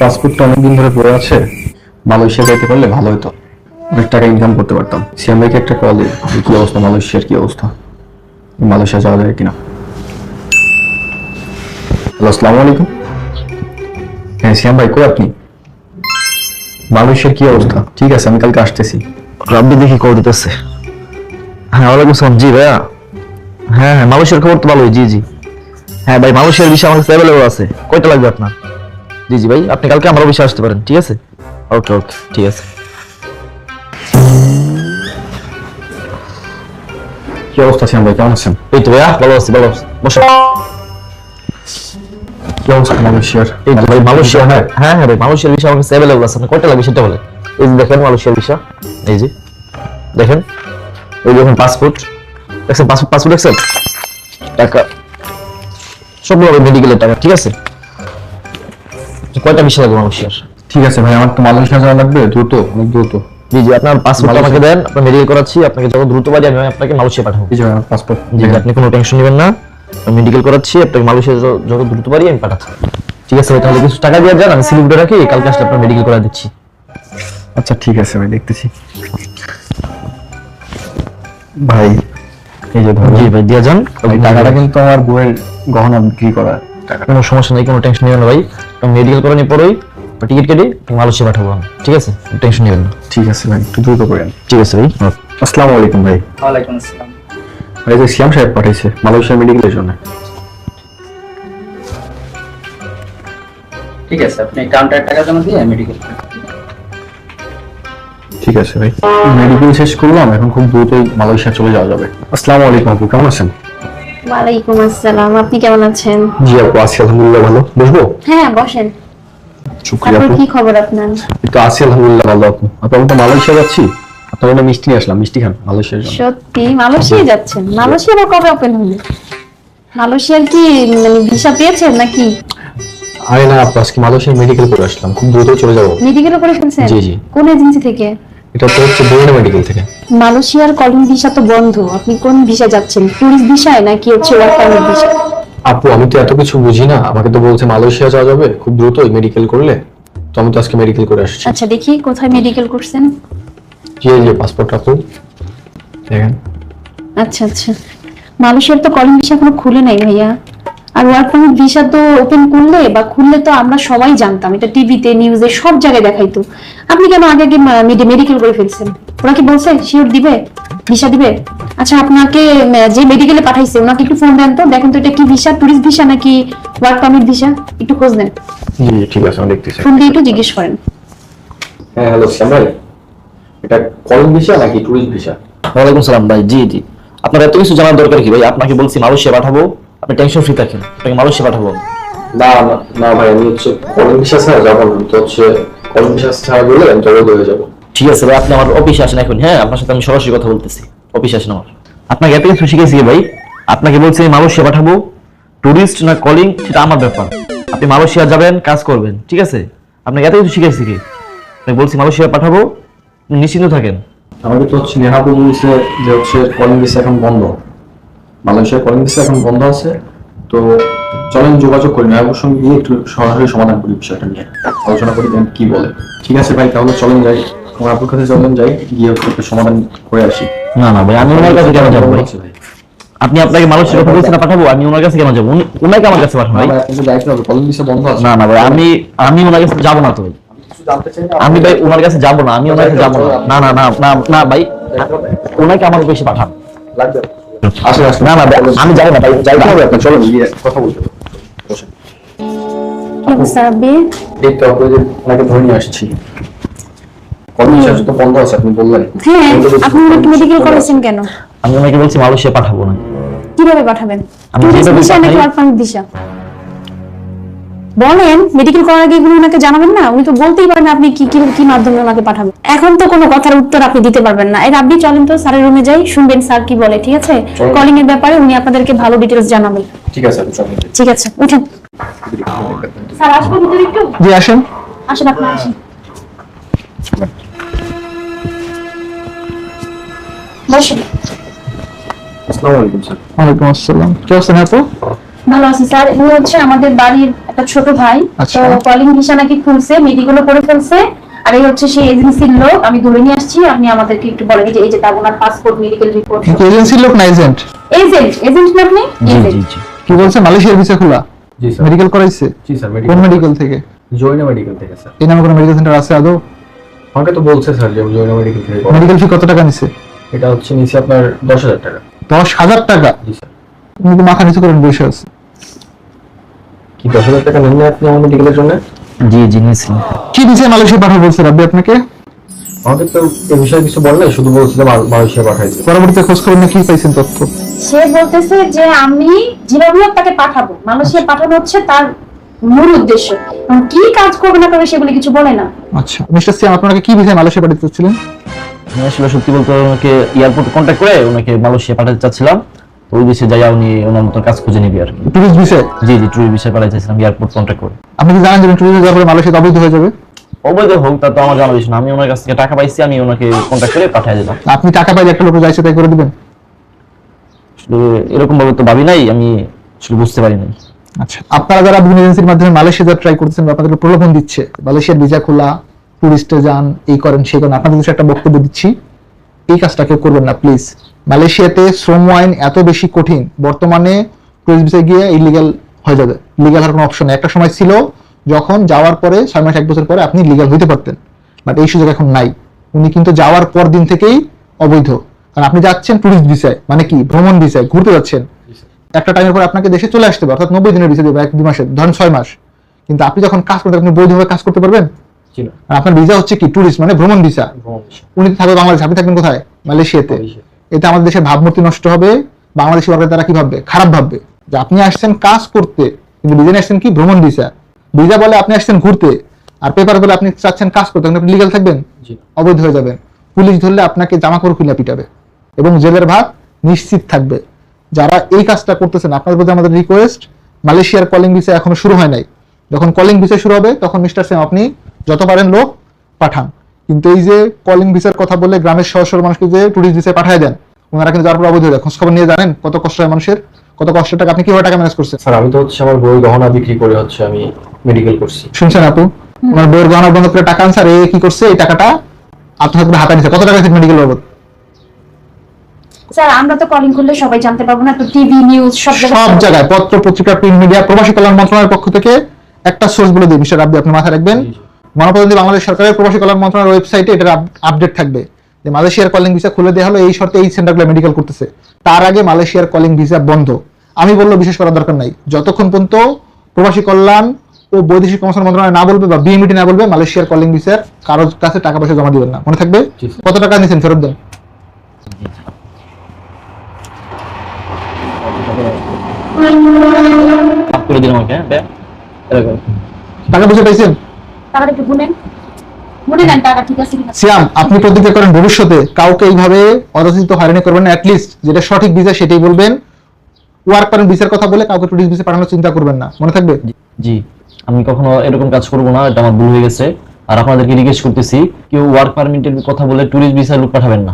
পাসপোর্টটা অনেকদিন ধরে পড়ে আছে, মালয়েশিয়া যাইতে পারলে ভালো হতো, অনেক টাকা ইনকাম করতে পারতাম। সিয়াম ভাইকে একটা কল দিই, কি অবস্থা মালয়েশিয়ার, কি অবস্থা, মালয়েশিয়া যাওয়া যায় কিনা। হ্যালো, আসসালামু আলাইকুম। হ্যাঁ সিয়াম ভাই, কই আপনি? মালয়েশিয়ার কি অবস্থা? ঠিক আছে, আমি কালকে আসতেছি। রাব্বি দেখি কল দিতেছে। হ্যাঁ ওয়ালাইকুম আসসালাম। জি ভাইয়া, হ্যাঁ হ্যাঁ মালয়েশিয়ার খবর তো ভালোই। জি জি হ্যাঁ ভাই, মালয়েশিয়ার ভিসা আমার কাছে অ্যাভেলেবল আছে। কয়টা লাগবে আপনার? জি জি ভাই, আপনি কালকে আমার অফিসে আসতে পারেন, ঠিক আছে? ওকে ওকে, ঠিক আছে। কি অবস্থা সিয়াম ভাই, কেমন আছেন? এই তো ভাইয়া ভালো আছি, ভালো আছি। বসো। কি অবস্থা মালয়েশিয়ার? এই তো ভাই মালয়েশিয়া, হ্যাঁ হ্যাঁ হ্যাঁ ভাই, মালয়েশিয়ার ভিসা আমার কাছে অ্যাভেলেবল আছে। আপনি কয়টা লাগবে সেটা বলেন। এই যে দেখেন মালয়েশিয়ার ভিসা, এই যে দেখেন, এই দেখুন পাসপোর্ট দেখছেন, পাসপোর্ট দেখছেন, টাকা সবগুলো মেডিকেলের টাকা, ঠিক আছে? কয়টা ভিসা লাগবে মালয়েশিয়ার? ঠিক আছে ভাই, আমার তো মালয়েশিয়া যাওয়া লাগবে দ্রুত, অনেক দ্রুত। জি জি, আপনার পাসপোর্ট আমাকে দেন, আপনার মেডিকেল করাচ্ছি, আপনাকে যত দ্রুত পারি আমি আপনাকে মালয়েশিয়া পাঠাবো। এই যে আমার পাসপোর্ট। জি, আপনি কোনো টেনশন নেবেন না, মেডিকেল করাচ্ছি, আপনাকে মালয়েশিয়া যত দ্রুত পারি আমি পাঠাচ্ছি। ঠিক আছে ভাই, তাহলে কিছু টাকা দিয়ে যান, আমি স্লিপটা রাখি, কালকে আসলে আপনার মেডিকেল করা দিচ্ছি। আচ্ছা ঠিক আছে ভাই, দেখতেছি। ভাই এই যে ধরুন, জি ভাই দিয়ে যান। এই টাকাটা কিন্তু আমার বউয়ের গহনা বিক্রি করা টাকা। কোনো সমস্যা নেই, কোনো টেনশন নেবেন না ভাই, মেডিকেল করানোর পরেই টিকিট কেটে মালয়েশিয়া পাঠাবো আমি, ঠিক আছে? টেনশন নেবেন না। ঠিক আছে ভাই, একটু দ্রুত করেন। ঠিক আছে ভাই। আসসালামু আলাইকুম ভাই। ওয়ালাইকুম আসসালাম। ভাই যে সিয়াম সাহেব পাঠাইছে মালয়েশিয়া মেডিকেলের জন্য। ঠিক আছে, আপনি কাউন্টারে টাকা জমা দিয়ে মেডিকেল। ঠিক আছে ভাই, মেডিকেল শেষ করলাম, এখন খুব দ্রুতই মালয়েশিয়া চলে যাওয়া যাবে। আসসালামু আলাইকুম আপু, কেমন আছেন? ওয়ালাইকুম আসসালাম, আপনি কেমন আছেন? জি আপু, আছি আলহামদুলিল্লাহ ভালো। বসবো? হ্যাঁ বসেন। শুক্রিয়া তারপর আপু। কি খবর আপনার? এই তো আছি আলহামদুলিল্লাহ ভালো আপু। আপু আমি তো মালয়েশিয়া যাচ্ছি, আপনার জন্য মিষ্টি নিয়ে আসলাম, মিষ্টি খান মালয়েশিয়ার জন্য। সত্যি মালয়েশিয়া যাচ্ছেন? মালয়েশিয়া আবার কবে ওপেন হলো? মালয়েশিয়ার কি মানে ভিসা পেয়েছেন নাকি? আরে না আপু, আজকে মালয়েশিয়ার মেডিকেল করে আসলাম, খুব দ্রুত চলে যাবো। মেডিকেল করে ফেলছেন? জি, জি। কোন এজেন্সি থেকে? এটা তো হচ্ছে বুয়েনা মেডিকেল থেকে। মালয়েশিয়ার কলিং ভিসা তো বন্ধ, আপনি কোন ভিসা যাচ্ছেন? টুরিস্ট ভিসায় নাকি হচ্ছে ওয়ার্ক পারমিট ভিসা? আপু আমি তো এত কিছু বুঝি না, আমাকে তো বলছে মালয়েশিয়া যাওয়া যাবে খুব দ্রুতই মেডিকেল করলে, তো আমি তো আজকে মেডিকেল করে আসছি। আচ্ছা দেখি কোথায় মেডিকেল করছেন। জি এই যে পাসপোর্ট আপু দেখেন। আচ্ছা আচ্ছা, মালয়েশিয়ার তো কলিং ভিসা এখনো খুলে নাই ভাইয়া, আর ওয়ার্ক পারমিট ভিসা তো ওপেন করলে বা খুললে তো আমরা সবাই জানতাম, এটা টিভিতে নিউজে সব জায়গায় দেখাইতো। আপনি কেন আগে আগে মেডিকেল করে ফেলছেন? ওরা কি বলছে শিওর দিবে, ভিসা দিবে? আচ্ছা আপনাকে যে মেডিকেলে পাঠাইছে ওনাকে একটু ফোন দেন তো, দেখেন তো এটা কি ভিসা, টুরিস্ট ভিসা নাকি ওয়ার্ক পারমিট ভিসা, একটু খোঁজ নেন। জি ঠিক আছে, আমি দেখতেছি। ফোন দিয়ে একটু জিজ্ঞেস করেন। হ্যাঁ হ্যালো শ্যামল, এটা কলিং ভিসা নাকি টুরিস্ট ভিসা? ওয়ালাইকুম সালাম ভাই। জি জি, আপনার এত কিছু জানার দরকার কি ভাই? আপনাকে বলছি মালয়েশিয়া পাঠাবো, আপনি টেনশন ফ্রি থাকেন, আপনাকে মালয়েশিয়া পাঠাবো। না না না ভাই, আমি হচ্ছে কলিং ভিসা ছাড়া যাবো না, তো হচ্ছে কলিং ভিসা ছাড়া গেলে আমি জড়ো হয়ে যাবো। ঠিক আছে ভাই, আপনি আমার অফিসে আসেন এখন, হ্যাঁ আপনার সাথে আমি সরাসরি কথা বলতেছি, অফিসে আসেন আমার। আপনাকে এত কিছু শিখেছি ভাই, আপনাকে বলছি আমি মালয়েশিয়া পাঠাবো, টুরিস্ট না কলিং সেটা আমার ব্যাপার, আপনি মালয়েশিয়া যাবেন কাজ করবেন, ঠিক আছে? আপনাকে এত কিছু শিখেছি কি, আমি বলছি মালয়েশিয়া পাঠাবো, আপনি নিশ্চিন্ত থাকেন। আমাকে তো হচ্ছে নেহাবু বলছে যে হচ্ছে কলিং ভিসা এখন বন্ধ, মালয়েশিয়ার কলিং ভিসা এখন বন্ধ আছে, তো চলেন যোগাযোগ করি নেহাবুর সঙ্গে গিয়ে একটু সরাসরি সমাধান করি, বিষয়টা নিয়ে আলোচনা করি দেন কি বলে। ঠিক আছে ভাই, তাহলে চলেন যাই, আমার আপুর কাছে চলেন যাই, গিয়ে হচ্ছে একটু সমাধান করে আসি। না না ভাই, আমি ওনার কাছে কেন যাবো ভাই? আপনি আপনাকে মালয়েশিয়া কথা বলছেন না পাঠাবো, আমি ওনার কাছে কেন যাবো? ওনাকে আমার কাছে পাঠাবো ভাই। আপনি তো দায়িত্ব হবে, কলিং ভিসা বন্ধ আছে। না না ভাই, আমি ওনার কাছে যাবো না তো ভাই, কিছু জানতে চাই না আমি ভাই ওনার কাছে যাবো না, আমি ওনার কাছে যাবো না। না না না না না ভাই, ওনাকে আমার অফিসে পাঠান। লাগবে। আসেন আসেন। না না ভাই, আমি যাবো না ভাই, যাবো না। আপনি চলেন গিয়ে কথা বলতে হবে। বসেন। সাব্বির, এই তো আপনি যে ওনাকে ধরে নিয়ে আসছি, কলিং ভিসা তো বন্ধ আছে আপনি বললেন। হ্যাঁ আপনি ওনাকে মেডিকেল করেছেন কেন? আমি ওনাকে বলছি মালয়েশিয়া পাঠাবো না। কিভাবে পাঠাবেন? আমি টুরিস্ট যেভাবে ভিসা নাকি পাঠাই- ওয়ার্ক পারমিট ভিসা? বলেন, মেডিকেল করার আগে এগুলো ওনাকে জানাবেন না? উনি তো বলতেই পারেন আপনি কি কি কি মাধ্যমে ওনাকে পাঠাবেন। এখন তো কোনো কথার উত্তর আপনি দিতে পারবেন না। এই আপনি চলেন তো স্যারের রুমে যাই, শুনবেন স্যার কি বলে, ঠিক আছে? চলেন। কলিং এর ব্যাপারে উনি আপনাদেরকে ভালো ডিটেইলস জানাবেন। ঠিক আছে আপনি চলেন। ঠিক আছে, উঠেন। স্যার আসবো ভিতরে একটু? জি আসেন। আসেন, আপনি আসেন। বসুন। আসসালামু আলাইকুম স্যার। ওয়ালাইকুম আসসালাম, কি অবস্থা আপু? ভালো আছি স্যার। উনি হচ্ছে আমাদের বাড়ির একটা ছোট ভাই। আচ্ছা। তো কলিং ভিসা নাকি খুলছে, মেডিকেলও করে ফেলছে। আর এই হচ্ছে সেই এজেন্সির লোক, আমি ধরে নিয়ে আসছি। আপনি আমাদেরকে একটু বলেন এই যে তার ওনার পাসপোর্ট, মেডিকেল রিপোর্ট। এজেন্সির লোক না এজেন্ট? এজেন্ট না আপনি? জি জি এজেন্ট। জি কি বলছে মালয়েশিয়ার ভিসা খোলা? জি স্যার। মেডিকেল করাইছে? জি স্যার, কোন মেডিকেল থেকে? জয়না মেডিকেল থেকে স্যার। এই নামে কোনো মেডিকেল সেন্টার আছে আদৌ? আমাকে তো বলছে স্যার যে জয়না মেডিকেল থেকে করা। মেডিকেল ফি কত টাকা নিছে? এটা হচ্ছে নিচে আপনার 10,000 টাকা। 10,000 টাকা? জি স্যার। তুমি তো মাথা নিচু করে বসে আছে। কি 10,000 টাকা নেন না আপনি আমার মেডিকেলের জন্য? জি জি নিয়েছি। কি ভিসা মালয়েশিয়া পাঠাবো বলছে রাব্বি আপনাকে? আমাকে তো এই বিষয়ে কিছু বল নাই, শুধু বলছে যে মালয়েশিয়া পাঠাইছে। পরবর্তীতে খোঁজ খবর নিয়ে কি পাইছেন তথ্য? সে বলতেছে যে আমি যেভাবে হোক তাকে পাঠাবো, মালয়েশিয়া পাঠানো হচ্ছে তার মূল উদ্দেশ্য। এখন কি কাজ করবে না করবে সেগুলো কিছু বলে না। আচ্ছা মিস্টার সিয়াম, আপনাকে কি ভিসা মালয়েশিয়া পাঠাতে চাচ্ছিলেন? আমি আসলে সত্যি বলতে ওনাকে এয়ারপোর্টে কন্ট্যাক্ট করে ওনাকে মালয়েশিয়া পাঠাতে চাচ্ছিলাম। তো ওই দেশে যাইয়া উনি ওনার মতো কাজ খুঁজে নিবি আর কি। Tourist visa? জি জি ট্যুরিস্ট ভিসা পাঠাতে চাইছিলাম এয়ারপোর্ট কন্ট্যাক্ট করে। আপনি কি জানেন যে টুরিস্ট যাওয়ার পরে মালয়েশিয়া অবৈধ হয়ে যাবে? অবৈধ হোক তা তো আমার জানা বিষয় না। আমি ওনার কাছ থেকে টাকা পাইছি, আমি ওনাকে কন্ট্যাক্ট করে পাঠিয়ে দিলাম। আপনি টাকা পাইলে একটা লোক যাইছে তাই করে দিবেন? আসলে এরকম ভাবে তো ভাবি নাই, আমি আসলে বুঝতে পারি নাই। আচ্ছা, আপনারা যারা বিভিন্ন এজেন্সির মাধ্যমে মালয়েশিয়া যাওয়ার ট্রাই করতেছেন, আপনাদেরকে প্রলোভন দিচ্ছে মালয়েশিয়ার ভিসা খোলা, টুরিস্টে যান, এই করেন সেই করেন, আপনাদের কাছে একটা বক্তব্য দিচ্ছি, এই কাজটা কেউ করবেন না প্লিজ। মালয়েশিয়াতে শ্রম আইন এত বেশি কঠিন, বর্তমানে টুরিস্ট ভিসায় গিয়ে ইলিগাল হয়ে যাবে। লিগাল হওয়ার কোনো অপশন নেই। একটা সময় ছিল যখন যাওয়ার পরে 6 মাস 1 বছর পরে আপনি লিগাল হইতে পারতেন, বাট এই সুযোগ এখন নাই। উনি কিন্তু যাওয়ার পর দিন থেকেই অবৈধ, কারণ আপনি যাচ্ছেন টুরিস্ট ভিসায়, মানে কি ভ্রমণ ভিসায় ঘুরতে যাচ্ছেন। একটা টাইমের পর আপনাকে দেশে চলে আসতে হবে, অর্থাৎ 90 দিনের ভিসা দেবে, 1-2 মাসের, ধরেন 6 মাস। কিন্তু আপনি যখন কাজ করতে, আপনি বৈধভাবে কাজ করতে পারবেন? জি না। আর আপনার ভিসা হচ্ছে কি টুরিস্ট, মানে ভ্রমণ ভিসা। উনি থাকবে বাংলাদেশ, আপনি থাকবেন কোথায়? মালয়েশিয়াতে। এতে আমাদের দেশের ভাবমূর্তি নষ্ট হবে। বাংলাদেশি ওয়ার্কার তারা কি ভাববে? খারাপ ভাববে যে আপনি আসছেন কাজ করতে, কিন্তু ভিসা আসছেন কি ভ্রমণ ভিসা। ভিসা বলে আপনি আসছেন ঘুরতে, আর পেপার বলে আপনি চাচ্ছেন কাজ করতে, আপনি লিগাল থাকবেন, জি। অবৈধ হয়ে যাবেন। পুলিশ ধরলে আপনাকে জামা কাপড় খুলে পিটাবে এবং জেলের ভাত নিশ্চিত থাকবে। যারা এই কাজটা করতেছেন, আপনাদের প্রতি আমাদের রিকোয়েস্ট, মালয়েশিয়ার কলিং ভিসা এখনো শুরু হয় নাই। যখন কলিং ভিসা শুরু হবে তখন মিস্টার সেম আপনি যত পারেন লোক পাঠান, কিন্তু এই যে কলিং ভিসার কথা বলে গ্রামের শহর শহর মানুষকে যে টুরিস্ট ভিসায় পাঠিয়ে দেন, ওনারা কিন্তু যার পর অবৈধ হয়ে যায়। খোঁজ খবর নিয়ে জানেন কত কষ্ট হয় মানুষের, কত কষ্টের টাকা। আপনি কিভাবে টাকা ম্যানেজ করছেন? স্যার আমি তো হচ্ছে আমার বই গহনা বিক্রি করে হচ্ছে আমি মেডিকেল করছি। শুনছেন আপু, ওনার বইয়ের গহনা বন্ধ করে টাকা আনসার, এ কি করছে? এই টাকাটা আপনার হাতে হাতে নিচ্ছে। কত টাকা থেকে মেডিকেল বাবদ? স্যার আমরা তো কলিং করলে সবাই জানতে পারবো না, তো টিভি নিউজ সব সব জায়গায় পত্র পত্রিকা, প্রিন্ট মিডিয়া, প্রবাসী কল্যাণ মন্ত্রণালয়ের পক্ষ থেকে একটা সোর্স বলে দিই মিস্টার রাব্বি, আপনি মাথায় রাখবেন। গণপ্রজাতন্ত্রী বাংলাদেশ সরকারের প্রবাসী কল্যাণ মন্ত্রণালয়ের ওয়েবসাইটে এটার আপডেট থাকবে যে মালয়েশিয়ার কলিং ভিসা খুলে দেওয়া হলো, এই শর্তে এই সেন্টারগুলো মেডিকেল করতেছে। তার আগে মালয়েশিয়ার কলিং ভিসা বন্ধ। আমি বললো বিশেষ করার দরকার নাই, যতক্ষণ পর্যন্ত প্রবাসী কল্যাণ ও বৈদেশিক কর্মসংস্থান মন্ত্রণালয় না বলবে বা বিএমইটি না বলবে, মালয়েশিয়ার কলিং ভিসার কারোর কাছে টাকা পয়সা জমা দিবেন না, মনে থাকবে। জি, স্যার। কত টাকা নিয়েছেন ফেরত দেন। মাফ করে দিন আমাকে, হ্যাঁ এরকম। টাকা পয়সা পাইছেন? টাকাটা একটু গুনেন নেন টাকা ঠিক আছে কিনা। সিয়াম, আপনি প্রতিজ্ঞা করেন ভবিষ্যতে কাউকে এইভাবে অযাচিত হয়রানি করবেন না। অ্যাটলিস্ট যেটা সঠিক ভিসা সেটাই বলবেন। ওয়ার্ক পারমিট ভিসার কথা বলে কাউকে টুরিস্ট ভিসা পাঠানোর চিন্তা করবেন না, মনে থাকবে। জি আমি কখনো এরকম কাজ করবো না, এটা আমার ভুল হয়ে গেছে। আর আপনাদেরকে রিকোয়েস্ট করতেছি, কেউ ওয়ার্ক পারমিটের কথা বলে ট্যুরিস্ট ভিসা লোক পাঠাবেন না।